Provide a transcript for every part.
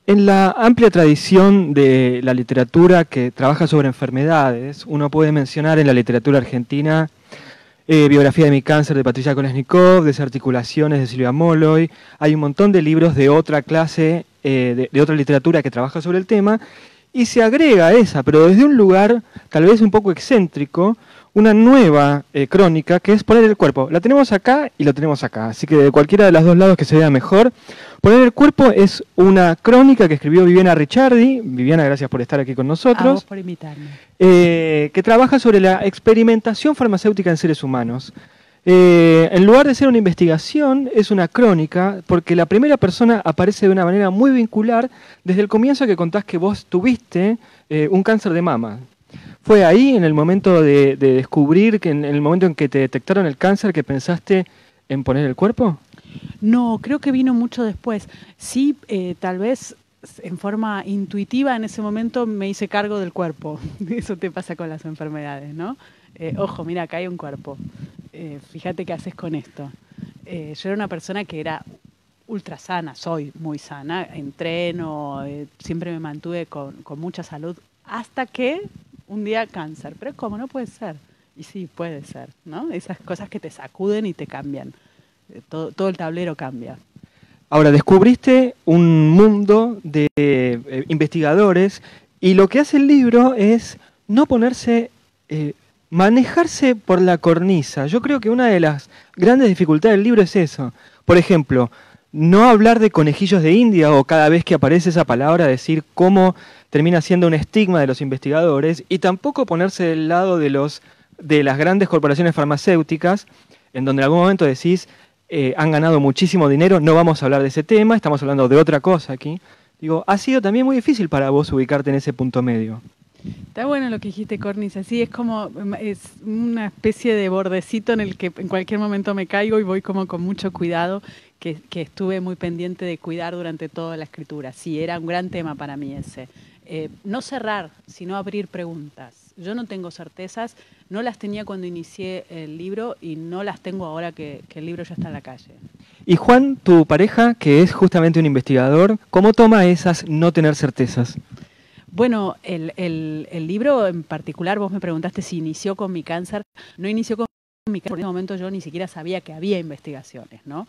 En la amplia tradición de la literatura que trabaja sobre enfermedades, uno puede mencionar en la literatura argentina Biografía de mi cáncer de Patricia Kolesnikov, Desarticulaciones de Silvia Molloy. Hay un montón de libros de otra clase, de otra literatura que trabaja sobre el tema, y se agrega a esa, pero desde un lugar tal vez un poco excéntrico, una nueva crónica que es Poner el cuerpo. La tenemos acá y lo tenemos acá, así que de cualquiera de los dos lados que se vea mejor. Poner el cuerpo es una crónica que escribió Viviana Ricciardi. Viviana, gracias por estar aquí con nosotros. A vos por invitarme. Que trabaja sobre la experimentación farmacéutica en seres humanos. En lugar de ser una investigación, es una crónica, porque la primera persona aparece de una manera muy vincular desde el comienzo que contás que vos tuviste un cáncer de mama. ¿Fue ahí, en el momento de descubrir, que en el momento en que te detectaron el cáncer, que pensaste en poner el cuerpo? No, creo que vino mucho después. Sí, tal vez en forma intuitiva en ese momento me hice cargo del cuerpo. Eso te pasa con las enfermedades, ¿no? Ojo, mira, acá hay un cuerpo. Fíjate qué haces con esto. Yo era una persona que era ultra sana, soy muy sana, entreno, siempre me mantuve con mucha salud, hasta que un día cáncer. Pero es como, no puede ser. Y sí, puede ser, ¿no? Esas cosas que te sacuden y te cambian. Todo el tablero cambia. Ahora, descubriste un mundo de investigadores y lo que hace el libro es no ponerse, manejarse por la cornisa. Yo creo que una de las grandes dificultades del libro es eso. Por ejemplo, no hablar de conejillos de India o cada vez que aparece esa palabra decir cómo termina siendo un estigma de los investigadores y tampoco ponerse del lado de las grandes corporaciones farmacéuticas en donde en algún momento decís han ganado muchísimo dinero, no vamos a hablar de ese tema, estamos hablando de otra cosa aquí. Digo, ha sido también muy difícil para vos ubicarte en ese punto medio. Está bueno lo que dijiste, cornisa. Sí, es como, es una especie de bordecito en el que en cualquier momento me caigo y voy como con mucho cuidado, que estuve muy pendiente de cuidar durante toda la escritura. Sí, era un gran tema para mí ese. No cerrar, sino abrir preguntas. Yo no tengo certezas, no las tenía cuando inicié el libro y no las tengo ahora que el libro ya está en la calle. Y Juan, tu pareja, que es justamente un investigador, ¿cómo toma esas no tener certezas? Bueno, el libro en particular, vos me preguntaste si inició con mi cáncer. No inició con mi cáncer, en ese momento yo ni siquiera sabía que había investigaciones, ¿no?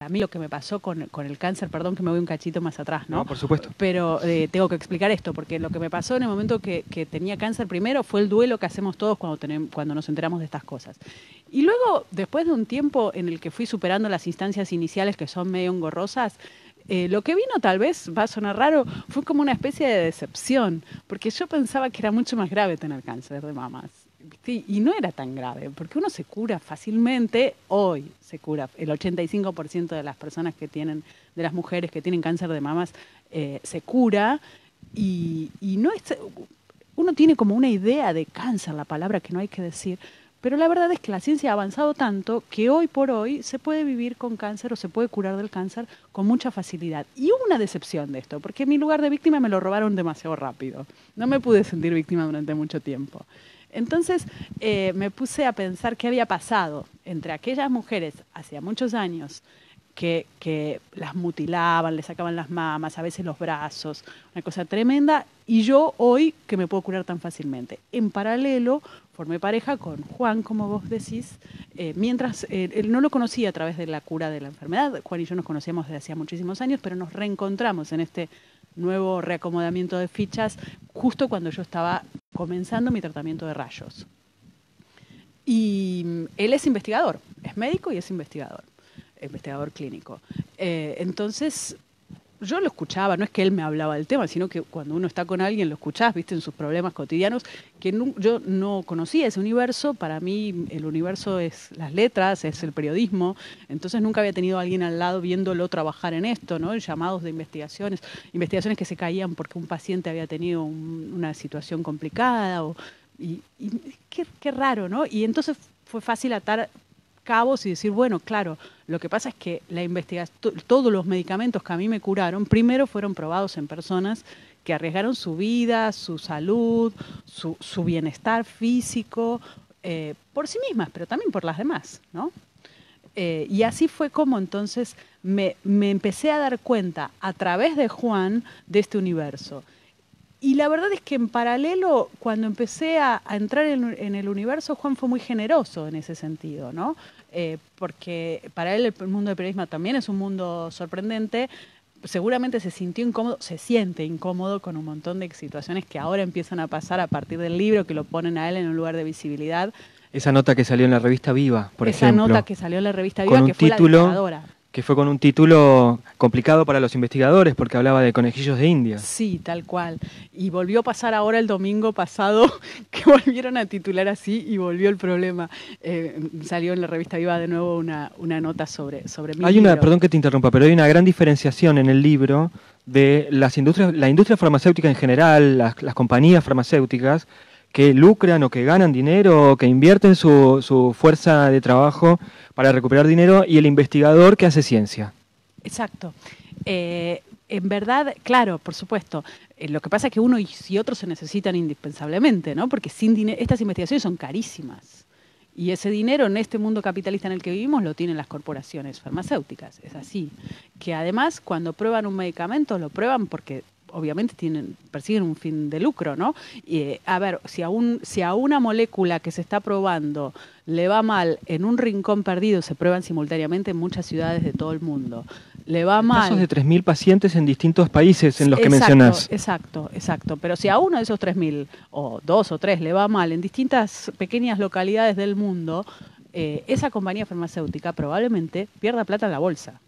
A mí lo que me pasó con el cáncer, perdón que me voy un cachito más atrás, ¿no? No, por supuesto. Pero tengo que explicar esto, porque lo que me pasó en el momento que tenía cáncer primero fue el duelo que hacemos todos cuando nos enteramos de estas cosas. Y luego, después de un tiempo en el que fui superando las instancias iniciales que son medio engorrosas, lo que vino tal vez, va a sonar raro, fue como una especie de decepción, porque yo pensaba que era mucho más grave tener cáncer de mamas. ¿Viste? Y no era tan grave, porque uno se cura fácilmente, hoy se cura. El 85% de las personas que tienen, de las mujeres que tienen cáncer de mamas, se cura, y no es, uno tiene como una idea de cáncer, la palabra que no hay que decir, pero la verdad es que la ciencia ha avanzado tanto que hoy por hoy se puede vivir con cáncer o se puede curar del cáncer con mucha facilidad. Y hubo una decepción de esto, porque mi lugar de víctima me lo robaron demasiado rápido. No me pude sentir víctima durante mucho tiempo. Entonces me puse a pensar qué había pasado entre aquellas mujeres hacía muchos años que las mutilaban, les sacaban las mamas, a veces los brazos, una cosa tremenda, y yo hoy que me puedo curar tan fácilmente. En paralelo, formé pareja con Juan, como vos decís, mientras él no lo conocía a través de la cura de la enfermedad. Juan y yo nos conocíamos desde hacía muchísimos años, pero nos reencontramos en este nuevo reacomodamiento de fichas justo cuando yo estaba comenzando mi tratamiento de rayos. Y él es investigador, es médico y es investigador clínico. Entonces, yo lo escuchaba, no es que él me hablaba del tema, sino que cuando uno está con alguien lo escuchás, viste, en sus problemas cotidianos, que yo no conocía ese universo. Para mí el universo es las letras, es el periodismo, entonces nunca había tenido a alguien al lado viéndolo trabajar en esto, ¿no? Llamados de investigaciones que se caían porque un paciente había tenido una situación complicada, y qué raro, ¿no? Y entonces fue fácil atar cabos y decir, bueno, claro, lo que pasa es que la investigación, todos los medicamentos que a mí me curaron, primero fueron probados en personas que arriesgaron su vida, su salud, su bienestar físico, por sí mismas, pero también por las demás, ¿no? Y así fue como entonces me empecé a dar cuenta a través de Juan de este universo. Y la verdad es que en paralelo, cuando empecé a entrar en el universo, Juan fue muy generoso en ese sentido, ¿no? Porque para él el mundo del periodismo también es un mundo sorprendente. Seguramente se sintió incómodo, se siente incómodo con un montón de situaciones que ahora empiezan a pasar a partir del libro, que lo ponen a él en un lugar de visibilidad. Esa nota que salió en la revista Viva, por ejemplo. Esa nota que salió en la revista Viva, que fue la disparadora. Que fue con un título complicado para los investigadores porque hablaba de conejillos de India. Sí, tal cual. Y volvió a pasar ahora el domingo pasado que volvieron a titular así y volvió el problema. Salió en la revista Viva de nuevo una nota sobre mi libro. Perdón que te interrumpa, pero hay una gran diferenciación en el libro de las industrias, la industria farmacéutica en general, las compañías farmacéuticas que lucran o que ganan dinero o que invierten su fuerza de trabajo para recuperar dinero, y el investigador que hace ciencia. Exacto. En verdad, claro, por supuesto. Lo que pasa es que uno y otro se necesitan indispensablemente, ¿no? Porque sin dinero, estas investigaciones son carísimas. Y ese dinero en este mundo capitalista en el que vivimos lo tienen las corporaciones farmacéuticas. Es así. Que además, cuando prueban un medicamento, lo prueban porque obviamente persiguen un fin de lucro, ¿no? A ver, si a una molécula que se está probando le va mal en un rincón perdido, se prueban simultáneamente en muchas ciudades de todo el mundo. Le va mal. Casos de 3.000 pacientes en distintos países en los que mencionás. Exacto. Pero si a uno de esos 3.000, o 2 o 3, le va mal en distintas pequeñas localidades del mundo, esa compañía farmacéutica probablemente pierda plata en la bolsa.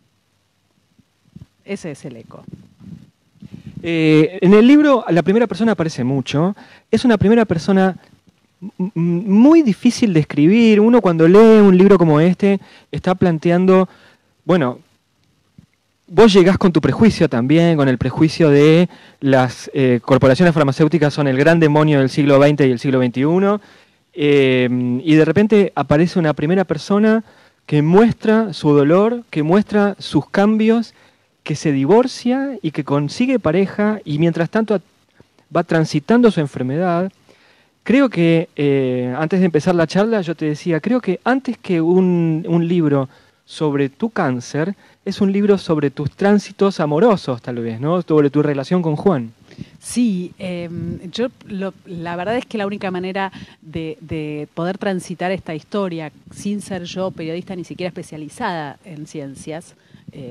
Ese es el eco. En el libro la primera persona aparece mucho. Es una primera persona muy difícil de escribir. Uno cuando lee un libro como este está planteando, bueno, vos llegás con tu prejuicio también, con el prejuicio de las corporaciones farmacéuticas son el gran demonio del siglo XX y el siglo XXI, y de repente aparece una primera persona que muestra su dolor, que muestra sus cambios, que se divorcia y que consigue pareja y mientras tanto va transitando su enfermedad. Creo que, antes de empezar la charla, yo te decía, creo que antes que un libro sobre tu cáncer, es un libro sobre tus tránsitos amorosos, tal vez, ¿no? Sobre tu relación con Juan. Sí, la verdad es que la única manera de poder transitar esta historia, sin ser yo periodista ni siquiera especializada en ciencias,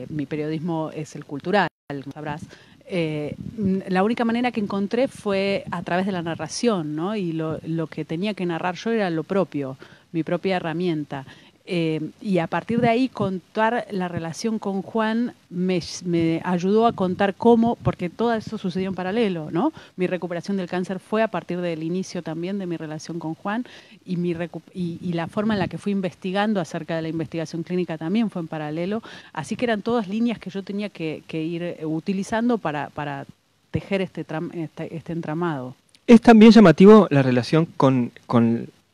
mi periodismo es el cultural, como sabrás, la única manera que encontré fue a través de la narración, ¿no? Y lo que tenía que narrar yo era lo propio, mi propia herramienta. Y a partir de ahí contar la relación con Juan me ayudó a contar cómo, porque todo eso sucedió en paralelo, ¿no? Mi recuperación del cáncer fue a partir del inicio también de mi relación con Juan y la forma en la que fui investigando acerca de la investigación clínica también fue en paralelo. Así que eran todas líneas que yo tenía que ir utilizando para tejer este entramado. Es también llamativo la relación con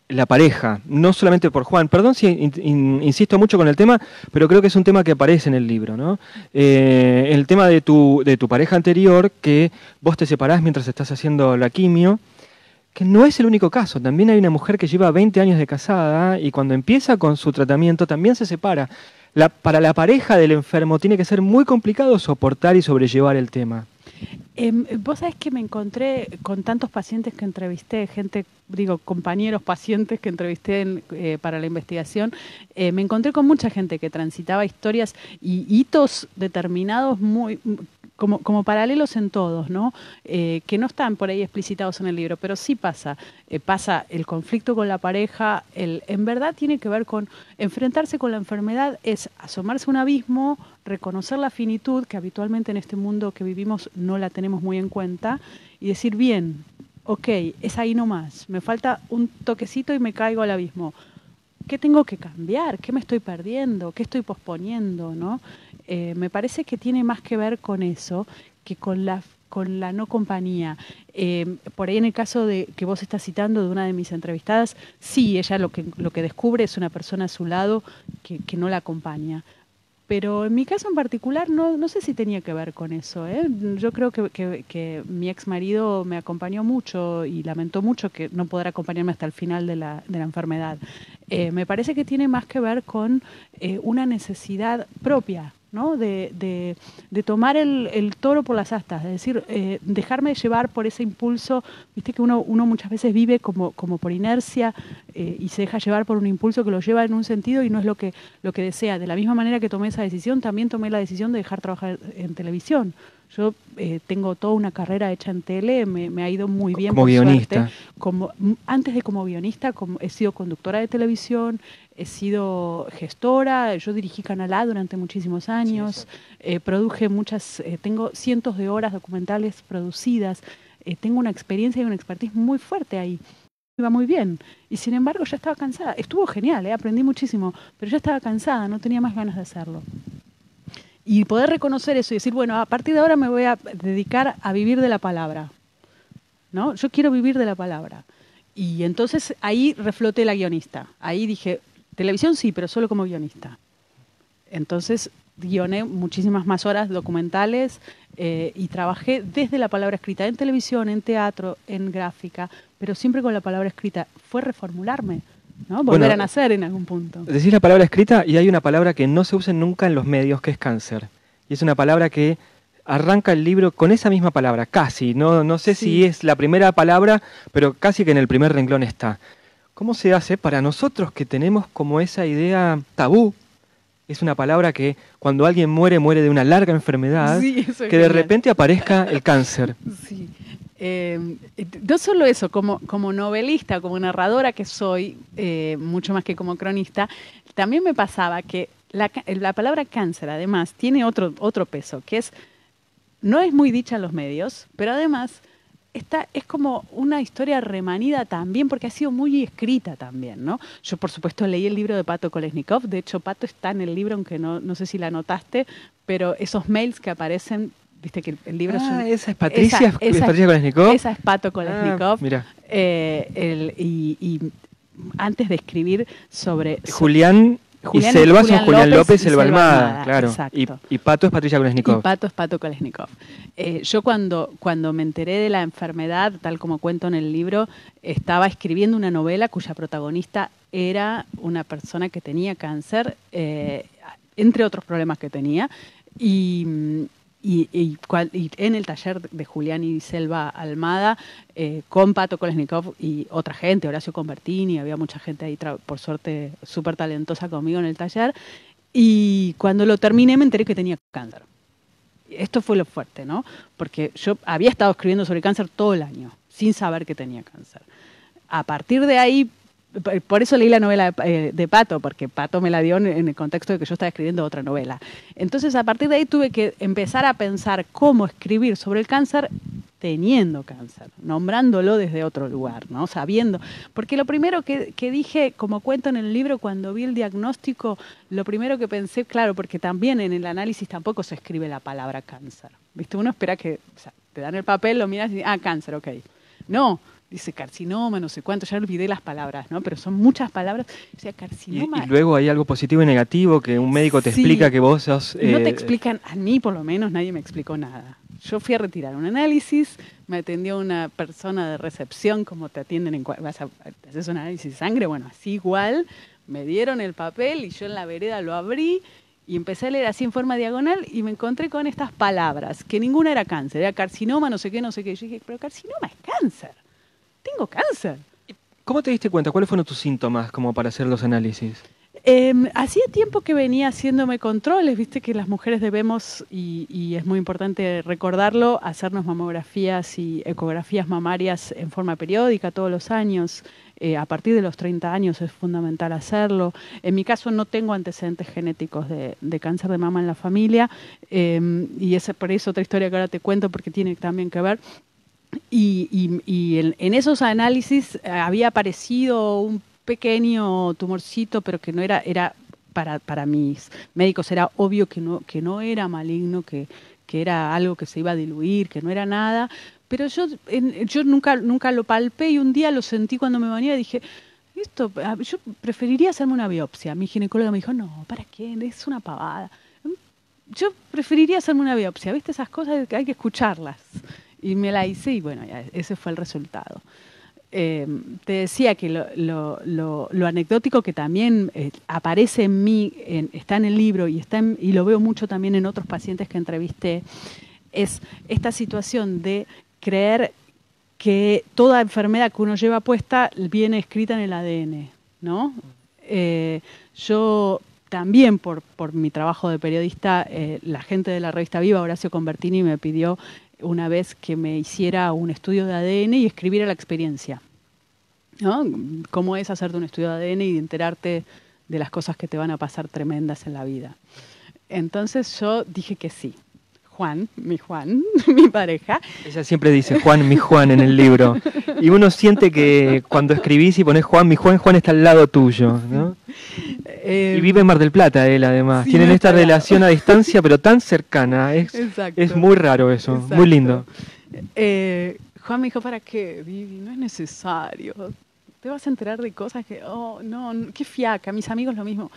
la pareja, no solamente por Juan. Perdón si insisto mucho con el tema, pero creo que es un tema que aparece en el libro, ¿no? El tema de tu pareja anterior, que vos te separás mientras estás haciendo la quimio, que no es el único caso. También hay una mujer que lleva 20 años de casada y cuando empieza con su tratamiento también se separa. Para la pareja del enfermo tiene que ser muy complicado soportar y sobrellevar el tema. Vos sabés que me encontré con tantos pacientes que entrevisté, compañeros pacientes que entrevisté para la investigación, me encontré con mucha gente que transitaba historias y hitos determinados como paralelos en todos, ¿no? Que no están por ahí explicitados en el libro, pero sí pasa el conflicto con la pareja, en verdad tiene que ver con enfrentarse con la enfermedad, es asomarse a un abismo, reconocer la finitud, que habitualmente en este mundo que vivimos no la tenemos muy en cuenta, y decir, bien, ok, es ahí nomás, me falta un toquecito y me caigo al abismo. ¿Qué tengo que cambiar? ¿Qué me estoy perdiendo? ¿Qué estoy posponiendo? ¿No? Me parece que tiene más que ver con eso que con la no compañía. Por ahí en el caso de que vos estás citando de una de mis entrevistadas, sí, ella lo que descubre es una persona a su lado que no la acompaña. Pero en mi caso en particular no sé si tenía que ver con eso, ¿eh? Yo creo que mi ex marido me acompañó mucho y lamentó mucho que no poder acompañarme hasta el final de la enfermedad. me parece que tiene más que ver con una necesidad propia, ¿no? De tomar el toro por las astas, es decir, dejarme llevar por ese impulso. Viste que uno muchas veces vive como por inercia y se deja llevar por un impulso que lo lleva en un sentido y no es lo que desea. De la misma manera que tomé esa decisión, también tomé la decisión de dejar trabajar en televisión. Yo tengo toda una carrera hecha en tele, me ha ido muy bien. Como por guionista. Suerte. Antes de como guionista, he sido conductora de televisión, he sido gestora, yo dirigí Canal A durante muchísimos años, produje tengo cientos de horas documentales producidas, tengo una experiencia y una expertise muy fuerte ahí. Iba muy bien y sin embargo ya estaba cansada. Estuvo genial, aprendí muchísimo, pero ya estaba cansada, no tenía más ganas de hacerlo. Y poder reconocer eso y decir, bueno, a partir de ahora me voy a dedicar a vivir de la palabra, ¿no? Yo quiero vivir de la palabra. Y entonces ahí refloté la guionista. Ahí dije, televisión sí, pero solo como guionista. Entonces guioné muchísimas más horas documentales y trabajé desde la palabra escrita, en televisión, en teatro, en gráfica, pero siempre con la palabra escrita. Fue reformularme, ¿no? Volver a nacer en algún punto. Decís la palabra escrita y hay una palabra que no se usa nunca en los medios, que es cáncer. Y es una palabra que arranca el libro con esa misma palabra, casi. No sé si es la primera palabra, pero casi que en el primer renglón está. ¿Cómo se hace para nosotros que tenemos como esa idea tabú? Es una palabra que cuando alguien muere de una larga enfermedad, que de repente aparezca el cáncer. Sí. No solo eso, como novelista, como narradora que soy, mucho más que como cronista, también me pasaba que la palabra cáncer además tiene otro peso, que no es muy dicha en los medios, pero además es como una historia remanida también, porque ha sido muy escrita también, ¿no? Yo, por supuesto, leí el libro de Pato Kolesnikov. De hecho, Pato está en el libro, aunque no sé si la notaste, pero esos mails que aparecen, viste que el libro esa es Patricia, Patricia Kolesnikov. Esa es Pato Kolesnikov. Mira. Y antes de escribir sobre... Julián y Selva son Julián López y Selva Almada, claro. Exacto. Y Pato es Patricia Kolesnikov. Y Pato es Pato Kolesnikov. Yo cuando me enteré de la enfermedad, tal como cuento en el libro, estaba escribiendo una novela cuya protagonista era una persona que tenía cáncer, entre otros problemas que tenía, y en el taller de Julián y Selva Almada, con Pato Kolesnikov y otra gente, Horacio Convertini, había mucha gente ahí, por suerte, súper talentosa conmigo en el taller, y cuando lo terminé me enteré que tenía cáncer. Esto fue lo fuerte, ¿no? Porque yo había estado escribiendo sobre cáncer todo el año, sin saber que tenía cáncer. A partir de ahí, por eso leí la novela de Pato, porque Pato me la dio en el contexto de que yo estaba escribiendo otra novela. Entonces, a partir de ahí tuve que empezar a pensar cómo escribir sobre el cáncer teniendo cáncer, nombrándolo desde otro lugar, ¿no? Sabiendo. Porque lo primero que dije, como cuento en el libro, cuando vi el diagnóstico, lo primero que pensé, claro, porque también en el análisis tampoco se escribe la palabra cáncer. ¿Viste? Uno espera que, o sea, te dan el papel, lo miras y dices, cáncer, ok. No. Dice carcinoma, no sé cuánto, ya olvidé las palabras, ¿no? Pero son muchas palabras. O sea, carcinoma. Y luego hay algo positivo y negativo, que un médico te explica que vos sos... No te explican, a mí por lo menos nadie me explicó nada. Yo fui a retirar un análisis, me atendió una persona de recepción, como te atienden haces un análisis de sangre, bueno, así igual, me dieron el papel y yo en la vereda lo abrí y empecé a leer así en forma diagonal y me encontré con estas palabras, que ninguna era cáncer, era carcinoma, no sé qué. Yo dije, pero carcinoma es cáncer. Tengo cáncer. ¿Cómo te diste cuenta? ¿Cuáles fueron tus síntomas como para hacer los análisis? Hacía tiempo que venía haciéndome controles, viste que las mujeres debemos, y es muy importante recordarlo, hacernos mamografías y ecografías mamarias en forma periódica todos los años. A partir de los 30 años es fundamental hacerlo. En mi caso no tengo antecedentes genéticos de cáncer de mama en la familia, y por eso otra historia que ahora te cuento porque tiene también que ver. Y en esos análisis había aparecido un pequeño tumorcito, pero que no era para mis médicos era obvio que no era maligno, que era algo que se iba a diluir, que no era nada. Pero yo nunca lo palpé y un día lo sentí cuando me venía y dije, yo preferiría hacerme una biopsia. Mi ginecóloga me dijo, no, ¿para qué? Es una pavada. Yo preferiría hacerme una biopsia, ¿viste? Esas cosas que hay que escucharlas. Y me la hice y bueno, ya, ese fue el resultado. te decía que lo anecdótico que también aparece en mí, está en el libro y lo veo mucho también en otros pacientes que entrevisté, es esta situación de creer que toda enfermedad que uno lleva puesta viene escrita en el ADN, ¿no? Yo también, por mi trabajo de periodista, la gente de la revista Viva, Horacio Convertini, me pidió una vez que me hiciera un estudio de ADN y escribiera la experiencia, ¿no? Cómo es hacerte un estudio de ADN y enterarte de las cosas que te van a pasar tremendas en la vida. Entonces yo dije que sí. Juan, mi pareja. Ella siempre dice Juan, mi Juan en el libro. Y uno siente que cuando escribís y ponés Juan, mi Juan, Juan está al lado tuyo, ¿no? Y vive en Mar del Plata él, además. Sí, Tienen esta relación a distancia, pero tan cercana. Es muy raro eso, exacto. Muy lindo. Juan me dijo, ¿para qué, Vivi? No es necesario. Te vas a enterar de cosas que, no, qué fiaca. Mis amigos lo mismo.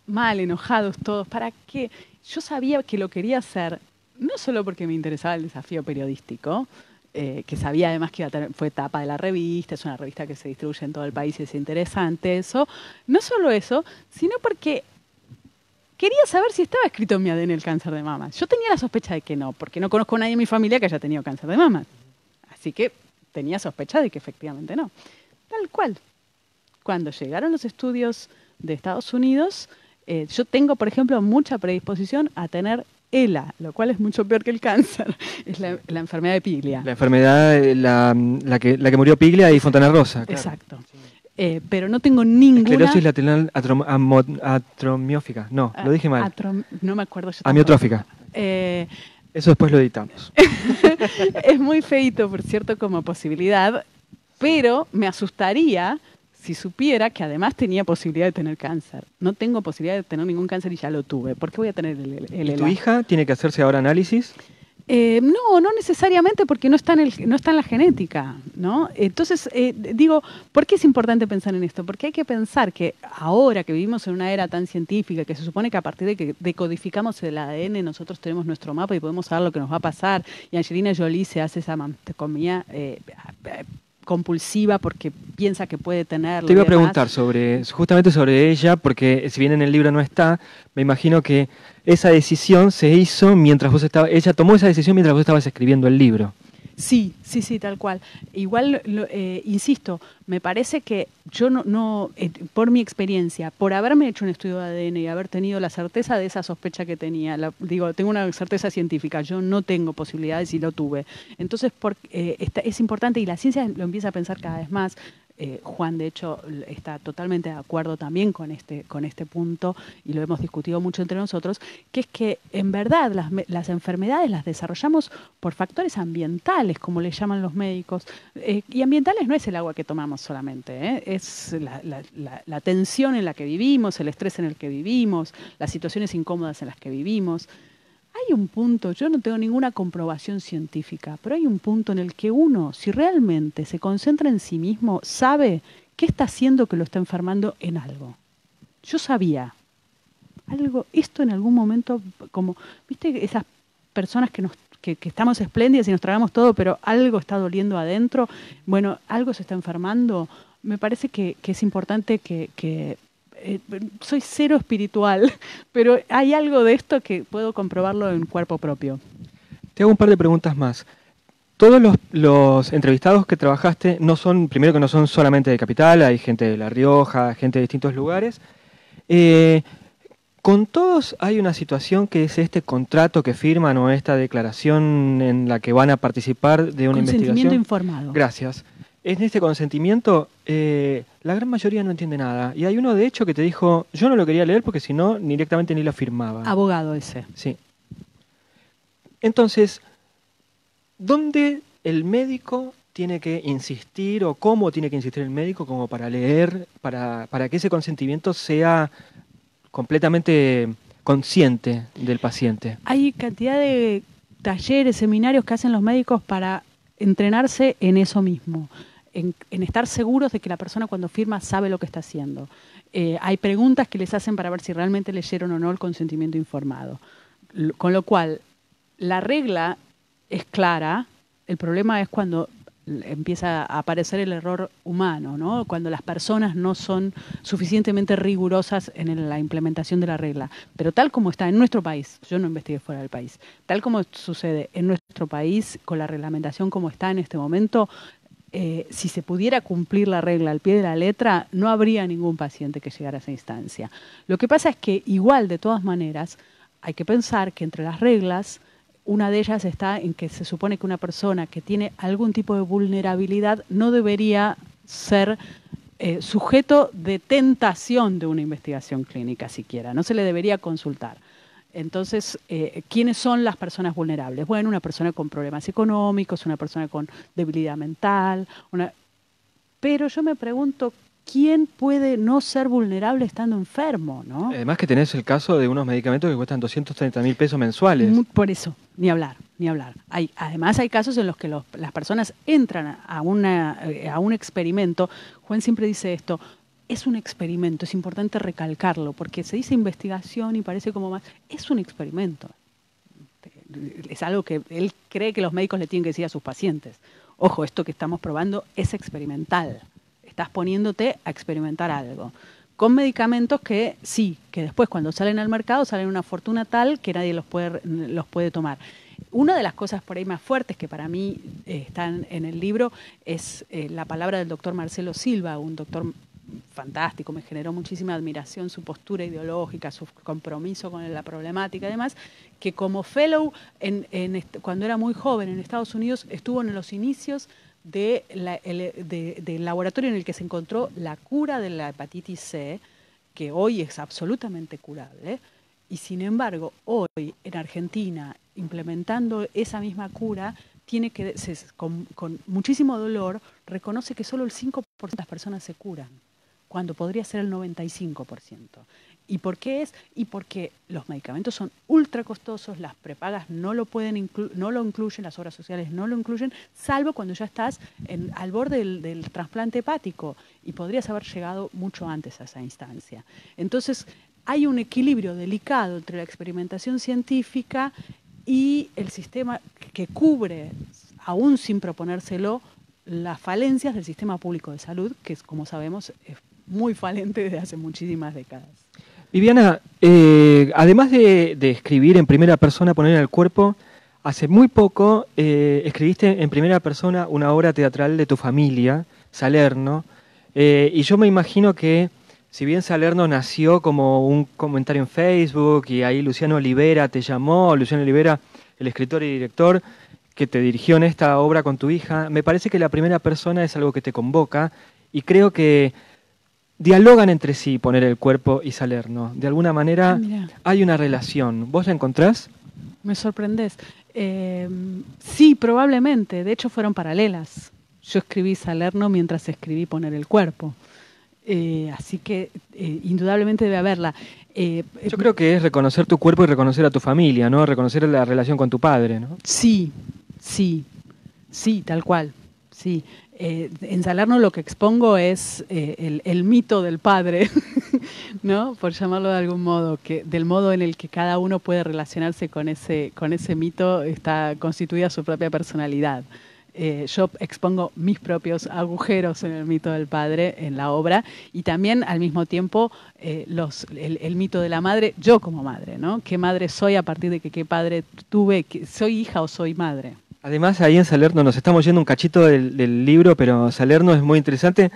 Mal, enojados todos. ¿Para qué? Yo sabía que lo quería hacer, no solo porque me interesaba el desafío periodístico, que sabía además que fue tapa de la revista, es una revista que se distribuye en todo el país y es interesante eso. No solo eso, sino porque quería saber si estaba escrito en mi ADN el cáncer de mama. Yo tenía la sospecha de que no, porque no conozco a nadie en mi familia que haya tenido cáncer de mama. Así que tenía sospecha de que efectivamente no. Tal cual. Cuando llegaron los estudios de Estados Unidos, yo tengo, por ejemplo, mucha predisposición a tener ELA, lo cual es mucho peor que el cáncer. Es la enfermedad de Piglia. La enfermedad, la que murió Piglia y Fontana Rosa. Claro. Exacto. Pero no tengo ninguna... Esclerosis lateral atromiófica. No, lo dije mal. No me acuerdo. Amiotrófica. Eso después lo editamos. Es muy feito, por cierto, como posibilidad, pero me asustaría si supiera que además tenía posibilidad de tener cáncer. No tengo posibilidad de tener ningún cáncer y ya lo tuve. ¿Por qué voy a tener el ¿Y tu hija tiene que hacerse ahora análisis? No necesariamente, porque no está en la genética, ¿no? Entonces, digo, ¿por qué es importante pensar en esto? Porque hay que pensar que ahora que vivimos en una era tan científica, que se supone que a partir de que decodificamos el ADN, nosotros tenemos nuestro mapa y podemos saber lo que nos va a pasar, y Angelina Jolie se hace esa mastectomía compulsiva porque piensa que puede tenerlo. Te iba a preguntar justamente sobre ella, porque si bien en el libro no está, me imagino que esa decisión se hizo mientras ella tomó esa decisión mientras vos estabas escribiendo el libro. Sí, tal cual. Igual, insisto, me parece que yo por mi experiencia, por haberme hecho un estudio de ADN y haber tenido la certeza de esa sospecha que tenía, tengo una certeza científica, yo no tengo posibilidades y lo tuve. Entonces, es importante, y la ciencia lo empieza a pensar cada vez más. Juan, de hecho, está totalmente de acuerdo también con este punto, y lo hemos discutido mucho entre nosotros, que es que en verdad las enfermedades las desarrollamos por factores ambientales, como le llaman los médicos, y ambientales no es el agua que tomamos solamente, es la tensión en la que vivimos, el estrés en el que vivimos, las situaciones incómodas en las que vivimos. Hay un punto, yo no tengo ninguna comprobación científica, pero hay un punto en el que uno, si realmente se concentra en sí mismo, sabe qué está haciendo que lo está enfermando en algo. Yo sabía esto en algún momento, como, ¿viste esas personas que estamos espléndidas y nos tragamos todo, pero algo está doliendo adentro? Bueno, algo se está enfermando. Me parece que es importante que soy cero espiritual, pero hay algo de esto que puedo comprobarlo en cuerpo propio. Te hago un par de preguntas más. Todos los entrevistados que trabajaste primero que no son solamente de Capital, hay gente de La Rioja, gente de distintos lugares. Con todos hay una situación que es este contrato que firman o esta declaración en la que van a participar de una investigación. Consentimiento informado. Gracias. En este consentimiento, la gran mayoría no entiende nada. Y hay uno, de hecho, que te dijo, yo no lo quería leer porque si no, directamente ni lo firmaba. Abogado ese. Sí. Entonces, ¿dónde el médico tiene que insistir o cómo tiene que insistir el médico como para leer, para que ese consentimiento sea completamente consciente del paciente? Hay cantidad de talleres, seminarios que hacen los médicos para entrenarse en eso mismo. En estar seguros de que la persona cuando firma sabe lo que está haciendo. Hay preguntas que les hacen para ver si realmente leyeron o no el consentimiento informado. Con lo cual, la regla es clara, el problema es cuando empieza a aparecer el error humano, ¿no? Cuando las personas no son suficientemente rigurosas en la implementación de la regla. Pero tal como está en nuestro país, yo no investigué fuera del país, tal como sucede en nuestro país con la reglamentación como está en este momento, si se pudiera cumplir la regla al pie de la letra, no habría ningún paciente que llegara a esa instancia. Lo que pasa es que igual, de todas maneras, hay que pensar que entre las reglas, una de ellas está en que se supone que una persona que tiene algún tipo de vulnerabilidad no debería ser sujeto de tentación de una investigación clínica siquiera, no se le debería consultar. Entonces, ¿quiénes son las personas vulnerables? Bueno, una persona con problemas económicos, una persona con debilidad mental, pero yo me pregunto, ¿quién puede no ser vulnerable estando enfermo, ¿no? Además que tenés el caso de unos medicamentos que cuestan 230.000 pesos mensuales. Por eso, ni hablar, ni hablar. Además hay casos en los que las personas entran a un experimento. Juan siempre dice esto, es un experimento, es importante recalcarlo, porque se dice investigación y parece como más, es un experimento. Es algo que él cree que los médicos le tienen que decir a sus pacientes. Ojo, esto que estamos probando es experimental. Estás poniéndote a experimentar algo. Con medicamentos que sí, que después cuando salen al mercado salen una fortuna tal que nadie los puede tomar. Una de las cosas por ahí más fuertes que para mí están en el libro es la palabra del doctor Marcelo Silva, un doctor fantástico, me generó muchísima admiración su postura ideológica, su compromiso con la problemática, además, que como fellow, cuando era muy joven en Estados Unidos, estuvo en los inicios del laboratorio en el que se encontró la cura de la hepatitis C, que hoy es absolutamente curable, y sin embargo, hoy en Argentina, implementando esa misma cura, con muchísimo dolor, reconoce que solo el 5% de las personas se curan, cuando podría ser el 95%. ¿Y por qué es? Y porque los medicamentos son ultra costosos, las prepagas no lo incluyen, las obras sociales no lo incluyen, salvo cuando ya estás al borde del trasplante hepático, y podrías haber llegado mucho antes a esa instancia. Entonces, hay un equilibrio delicado entre la experimentación científica y el sistema que cubre, aún sin proponérselo, las falencias del sistema público de salud, que como sabemos es muy falente desde hace muchísimas décadas. Viviana, además de escribir en primera persona, poner en el cuerpo, hace muy poco escribiste en primera persona una obra teatral de tu familia, Salerno, y yo me imagino que si bien Salerno nació como un comentario en Facebook y ahí Luciano Olivera te llamó, Luciano Olivera, el escritor y director, que te dirigió en esta obra con tu hija, me parece que la primera persona es algo que te convoca y creo que dialogan entre sí poner el cuerpo y Salerno. De alguna manera hay una relación. ¿Vos la encontrás? Me sorprendés. Sí, probablemente. De hecho, fueron paralelas. Yo escribí Salerno mientras escribí Poner el cuerpo. Así que indudablemente debe haberla. Yo creo que es reconocer tu cuerpo y reconocer a tu familia, ¿no? Reconocer la relación con tu padre, ¿no? Sí, tal cual. Sí. En Salerno lo que expongo es el mito del padre, ¿no? Por llamarlo de algún modo, del modo en el que cada uno puede relacionarse con ese mito, está constituida su propia personalidad. Yo expongo mis propios agujeros en el mito del padre en la obra y también al mismo tiempo el mito de la madre, yo como madre, ¿no? ¿Qué madre soy a partir de qué padre tuve? ¿Soy hija o soy madre? Además, ahí en Salerno nos estamos yendo un cachito del libro, pero Salerno es muy interesante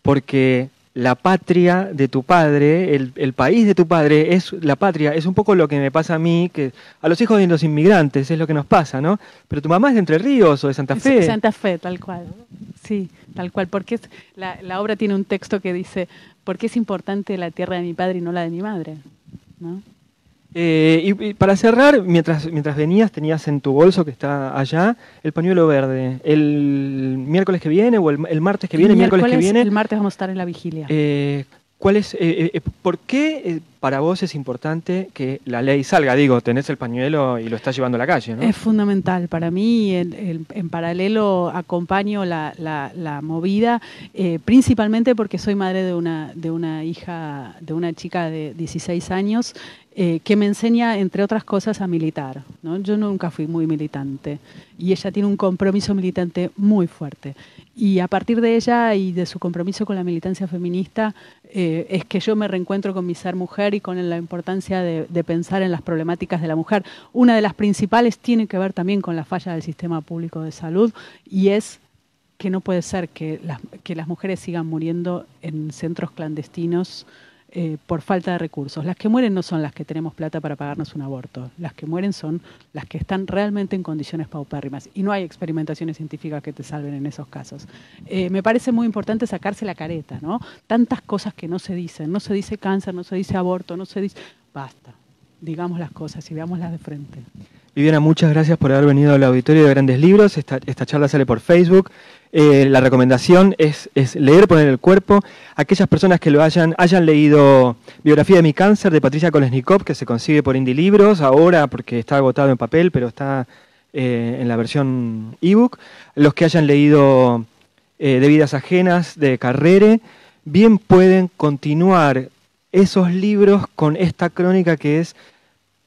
porque la patria de tu padre, el país de tu padre, es la patria, es un poco lo que me pasa a mí, que a los hijos de los inmigrantes es lo que nos pasa, ¿no? Pero tu mamá es de Entre Ríos o de Santa Fe. De Santa Fe, tal cual. Sí, tal cual, porque la obra tiene un texto que dice, ¿por qué es importante la tierra de mi padre y no la de mi madre? ¿No? Y para cerrar, mientras venías, tenías en tu bolso que está allá el pañuelo verde. ¿El miércoles que viene o el martes que viene? Miércoles que viene. El martes vamos a estar en la vigilia. ¿Por qué para vos es importante que la ley salga? Digo, tenés el pañuelo y lo estás llevando a la calle, ¿no? Es fundamental. Para mí, en paralelo, acompaño la movida, principalmente porque soy madre de una hija, de una chica de 16 años, que me enseña, entre otras cosas, a militar, ¿no? Yo nunca fui muy militante y ella tiene un compromiso militante muy fuerte. Y a partir de ella y de su compromiso con la militancia feminista es que yo me reencuentro con mi ser mujer y con la importancia de pensar en las problemáticas de la mujer. Una de las principales tiene que ver también con la falla del sistema público de salud y es que no puede ser que las mujeres sigan muriendo en centros clandestinos por falta de recursos. Las que mueren no son las que tenemos plata para pagarnos un aborto. Las que mueren son las que están realmente en condiciones paupérrimas. Y no hay experimentaciones científicas que te salven en esos casos. Me parece muy importante sacarse la careta, ¿no? Tantas cosas que no se dicen. No se dice cáncer, no se dice aborto, no se dice... Basta. Digamos las cosas y veámoslas de frente. Viviana, muchas gracias por haber venido al Auditorio de Grandes Libros. Esta charla sale por Facebook. La recomendación es leer, poner el cuerpo. Aquellas personas que lo hayan leído Biografía de mi cáncer, de Patricia Kolesnikov, que se consigue por Indie Libros, ahora porque está agotado en papel, pero está en la versión ebook. Los que hayan leído De vidas ajenas, de Carrere, bien pueden continuar esos libros con esta crónica que es...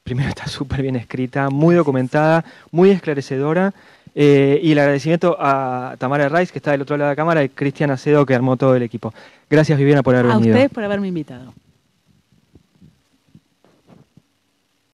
Primero, está súper bien escrita, muy documentada, muy esclarecedora. Y el agradecimiento a Tamara Rice, que está del otro lado de la cámara, y Cristian Acedo, que armó todo el equipo. Gracias, Viviana, por haber venido. A ustedes por haberme invitado.